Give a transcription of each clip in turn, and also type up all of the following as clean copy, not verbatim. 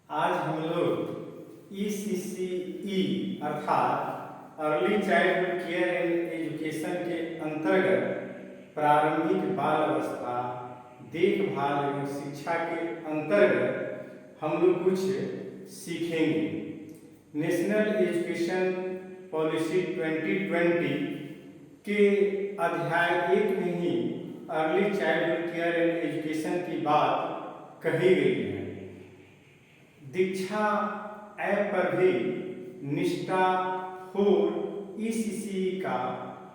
आज हम लोग ECCE अर्थात early childhood care and education के अंतर्गत प्रारंभिक बाल अवस्था देखभाल एवं शिक्षा के अंतर्गत हम लोग कुछ सीखेंगे। नेशनल एजुकेशन पॉलिसी 2020 के अध्याय 1 में ही early childhood care and education की बात कही गई है। दीक्षा ऐप पर भी निष्ठा होर ECCE का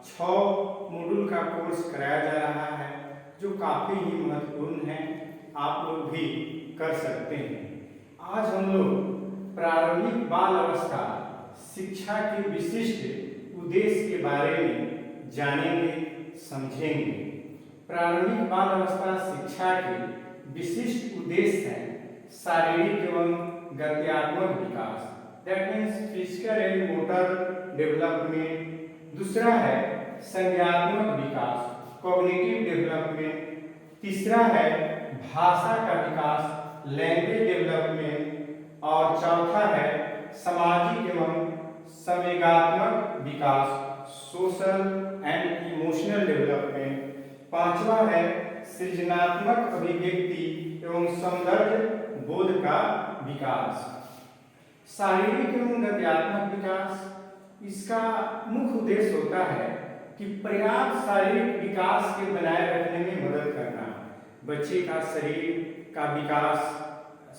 6 मॉड्यूल का कोर्स कराया जा रहा है, जो काफ़ी ही महत्वपूर्ण है। आप लोग भी कर सकते हैं। आज हम लोग प्रारंभिक बाल अवस्था शिक्षा के विशिष्ट उद्देश्य के बारे में जानेंगे, समझेंगे। प्रारंभिक बाल अवस्था शिक्षा के विशिष्ट उद्देश्य हैं शारीरिक एवं गत्यात्मक विकास, that means physical and motor development. दूसरा है संज्ञानात्मक विकास, कॉग्निटिव डेवलपमेंट। तीसरा है भाषा का विकास, लैंग्वेज डेवलपमेंट। और चौथा है सामाजिक एवं संवेगात्मक विकास, सोशल एंड इमोशनल डेवलपमेंट। पांचवा है सृजनात्मक अभिव्यक्ति एवं सौंदर्य बोध का विकास। शारीरिक एवं गत्यात्मक विकास, इसका मुख्य उद्देश्य होता है कि पर्याप्त शारीरिक विकास के बनाए रखने में मदद करना। बच्चे का शरीर का विकास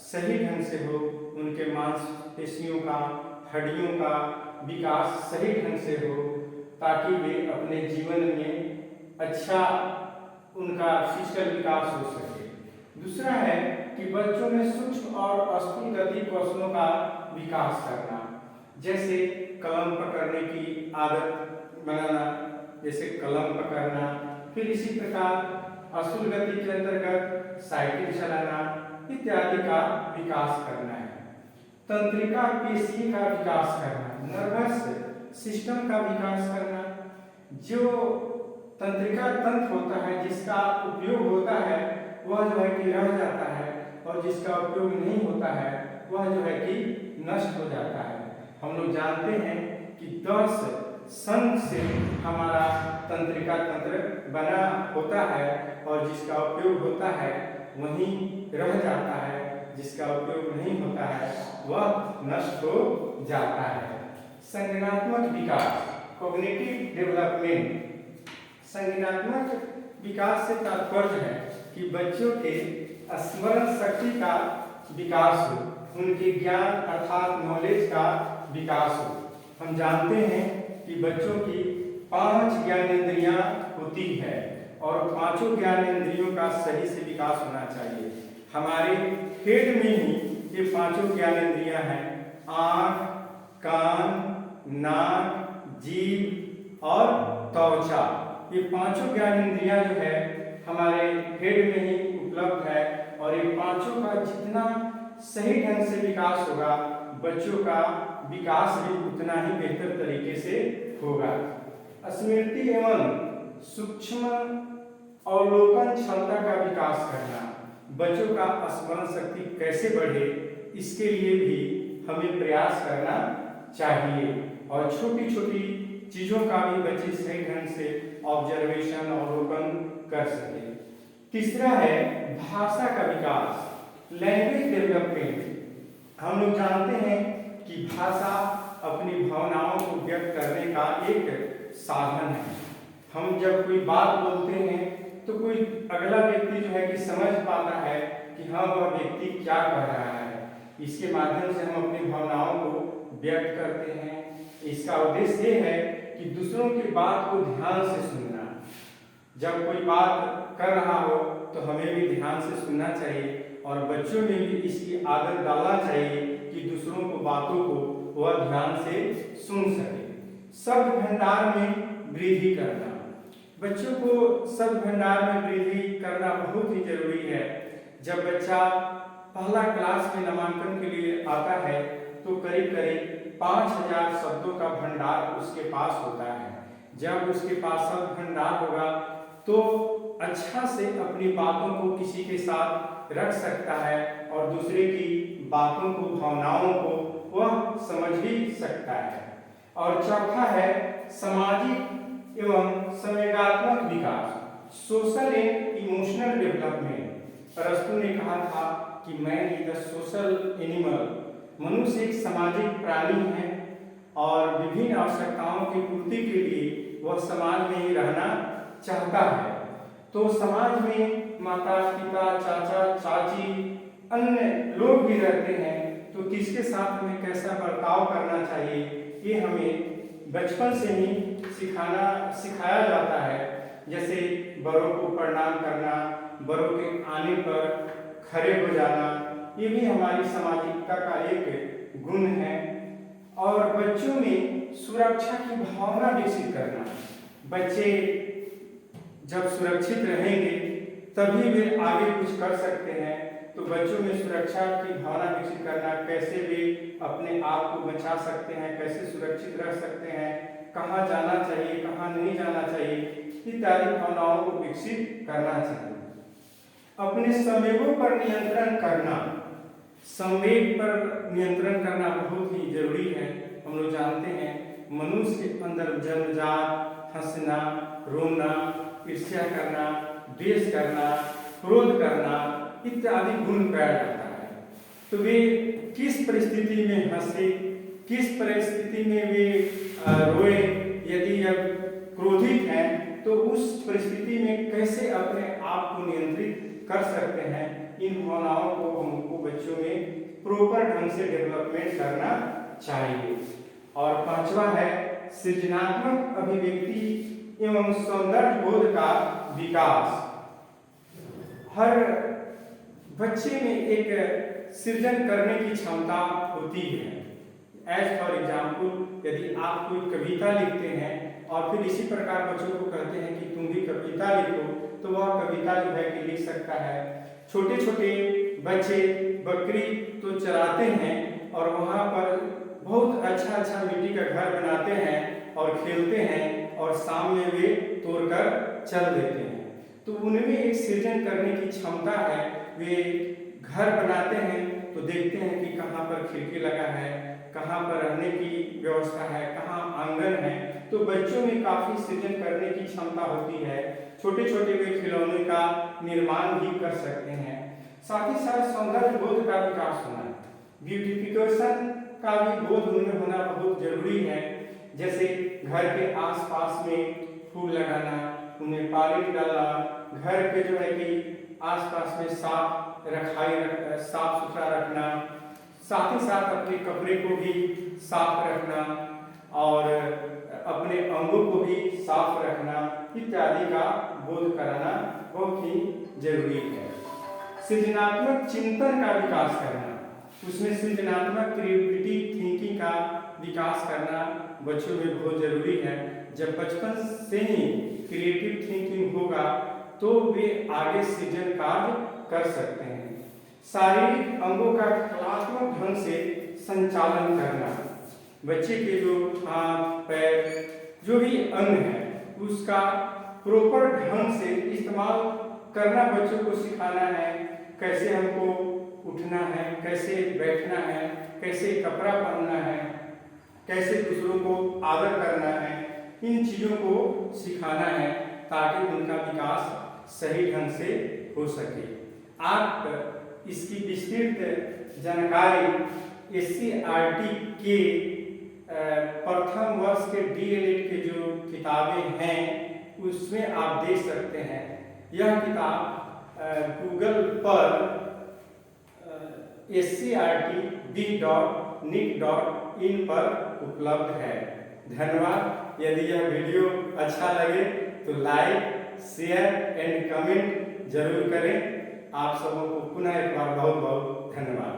सही ढंग से हो, उनके मांसपेशियों का, हड्डियों का विकास सही ढंग से हो, ताकि वे अपने जीवन में अच्छा उनका फिजिकल विकास हो सके। दूसरा है कि बच्चों में सूक्ष्म और स्थूल गति कौशलों का विकास करना, जैसे कलम पकड़ने की आदत बनाना, जैसे कलम पकड़ना। फिर इसी प्रकार स्थूल गति के अंतर्गत साइकिल चलाना इत्यादि का विकास करना है। तंत्रिका पेशी का विकास करना, नर्वस सिस्टम का विकास करना। जो तंत्रिका तंत्र होता है जिसका उपयोग होता है वह जो है कि रह जाता है, और जिसका उपयोग नहीं होता है वह जो है कि नष्ट हो जाता है। हम लोग जानते हैं कि 10 संघ से हमारा तंत्रिका तंत्र बना होता है, और जिसका उपयोग होता है वहीं रह जाता है, जिसका उपयोग नहीं होता है वह नष्ट हो जाता है। संज्ञानात्मक विकास, कॉग्निटिव डेवलपमेंट। संज्ञानात्मक विकास से तात्पर्य है कि बच्चों के स्मरण शक्ति का विकास हो, उनके ज्ञान अर्थात नॉलेज का विकास हो। हम जानते हैं कि बच्चों की 5 ज्ञानेंद्रियां होती है, और 5 ज्ञानेंद्रियों का सही से विकास होना चाहिए। हमारे हेड में ही ये 5 ज्ञानेंद्रियां हैं, आँख, कान, नाक, जीभ और त्वचा। ये 5 ज्ञानेंद्रियां जो है हमारे हेड में ही उपलब्ध है, और ये 5 का जितना सही ढंग से विकास होगा, बच्चों का विकास भी उतना ही बेहतर तरीके से होगा। स्मृति एवं सूक्ष्म अवलोकन क्षमता का विकास करना, बच्चों का स्मरण शक्ति कैसे बढ़े इसके लिए भी हमें प्रयास करना चाहिए, और छोटी छोटी चीजों का भी बच्चे सही ढंग से ऑब्जर्वेशन अवलोकन कर सके। तीसरा है भाषा का विकास, लैंग्वेज डेवलपमेंट। हम लोग जानते हैं कि भाषा अपनी भावनाओं को व्यक्त करने का एक साधन है। हम जब कोई बात बोलते हैं तो कोई अगला व्यक्ति जो है कि समझ पाता है कि हाँ वह व्यक्ति क्या कह रहा है। इसके माध्यम से हम अपनी भावनाओं को व्यक्त करते हैं। इसका उद्देश्य ये है कि दूसरों की बात को ध्यान से सुनना। जब कोई बात कर रहा हो तो हमें भी ध्यान से सुनना चाहिए, और बच्चों में भी इसकी आदत डालना चाहिए कि दूसरों को बातों को वह ध्यान से सुन सके। शब्द भंडार में वृद्धि करना, बच्चों को शब्द भंडार में वृद्धि करना बहुत ही जरूरी है। जब बच्चा पहला क्लास में नामांकन के लिए आता है तो करीब करीब 5000 शब्दों का भंडार उसके पास होता है। जब उसके पास शब्द भंडार होगा तो अच्छा से अपनी बातों को किसी के साथ रख सकता है और दूसरे की बातों को, भावनाओं को वह समझ भी सकता है। और चौथा है सामाजिक एवं संवेगात्मक विकास, सोशल एंड इमोशनल डेवलपमेंट। अरस्तु ने कहा था कि man is the social animal, मनुष्य एक सामाजिक प्राणी है और विभिन्न आवश्यकताओं की पूर्ति के लिए वह समाज में ही रहना चाहता है। तो समाज में माता पिता, चाचा चाची, अन्य लोग भी रहते हैं, तो किसके साथ हमें कैसा बर्ताव करना चाहिए ये हमें बचपन से ही सिखाया जाता है। जैसे बड़ों को प्रणाम करना, बड़ों के आने पर खड़े हो जाना, ये भी हमारी सामाजिकता का एक गुण है। और बच्चों में सुरक्षा की भावना विकसित करना, बच्चे जब सुरक्षित रहेंगे तभी वे आगे कुछ कर सकते हैं। तो बच्चों में सुरक्षा की भावना विकसित करना, कैसे वे अपने आप को बचा सकते हैं, कैसे सुरक्षित रह सकते हैं, कहाँ जाना चाहिए, कहाँ नहीं जाना चाहिए, इत्यादि भावनाओं को विकसित करना चाहिए। अपने संवेगों पर नियंत्रण करना, संवेग पर नियंत्रण करना बहुत ही जरूरी है। हम लोग जानते हैं मनुष्य के अंदर जन्मजात हंसना, रोना, ईर्ष्या करना, द्वेष करना, क्रोध करना इत्यादि गुण पाया जाता है। तो वे किस परिस्थिति में हंसे, किस परिस्थिति में वे रोए, यदि अब क्रोधित हैं तो उस परिस्थिति में कैसे अपने आप को नियंत्रित कर सकते हैं, इन भावनाओं को हमको बच्चों में प्रॉपर ढंग से डेवलपमेंट करना चाहिए। और पांचवा है सृजनात्मक अभिव्यक्ति एवं सौंदर्य बोध का विकास। हर बच्चे में एक सृजन करने की क्षमता होती है। एज फॉर एग्जाम्पल, यदि आप कोई कविता लिखते हैं और फिर इसी प्रकार बच्चों को कहते हैं कि तुम भी कविता लिखो, तो वह कविता जो है कि लिख सकता है। छोटे छोटे बच्चे बकरी तो चराते हैं और वहाँ पर बहुत अच्छा अच्छा मिट्टी का घर बनाते हैं और खेलते हैं और शाम में वे तोड़कर चल देते हैं। तो उनमें एक सृजन करने की क्षमता है। वे घर बनाते हैं तो देखते हैं कि कहाँ पर खिड़की लगा है, कहाँ पर रहने की व्यवस्था है, कहाँ आंगन है। तो बच्चों में काफी सृजन करने की क्षमता होती है। छोटे छोटे वे खिलौने का निर्माण भी कर सकते हैं। साथ ही साथ सौंदर्य बोध का विकास होना, ब्यूटिफिकेशन का भी बोध उनमें होना बहुत जरूरी है। जैसे घर के आसपास में फूल लगाना, उन्हें पानी डालना, घर के जो है कि आसपास में साफ सुथरा रखना, साथ ही साथ अपने कपड़े को भी साफ रखना और अपने अंगों को भी साफ रखना इत्यादि का बोध कराना बहुत ही जरूरी है। सृजनात्मक चिंतन का विकास करना, उसमें सृजनात्मक क्रिएटिविटी थिंकिंग का विकास करना बच्चों में बहुत जरूरी है। जब बचपन से ही क्रिएटिव थिंकिंग होगा तो वे आगे सृजन कार्य कर सकते हैं। शारीरिक अंगों का कलात्मक ढंग से संचालन करना, बच्चे के जो हाथ पैर जो भी अंग है उसका प्रॉपर ढंग से इस्तेमाल करना बच्चों को सिखाना है। कैसे हमको उठना है, कैसे बैठना है, कैसे कपड़ा पहनना है, कैसे दूसरों को आदर करना है, इन चीजों को सिखाना है ताकि उनका विकास सही ढंग से हो सके। आप इसकी विस्तृत जानकारी SCERT के प्रथम वर्ष के DELED के जो किताबें हैं उसमें आप देख सकते हैं। यह किताब गूगल पर SCERT.nic.in पर उपलब्ध है। धन्यवाद। यदि यह वीडियो अच्छा लगे तो लाइक, शेयर एंड कमेंट जरूर करें। आप सबों को पुनः एक बार बहुत बहुत धन्यवाद।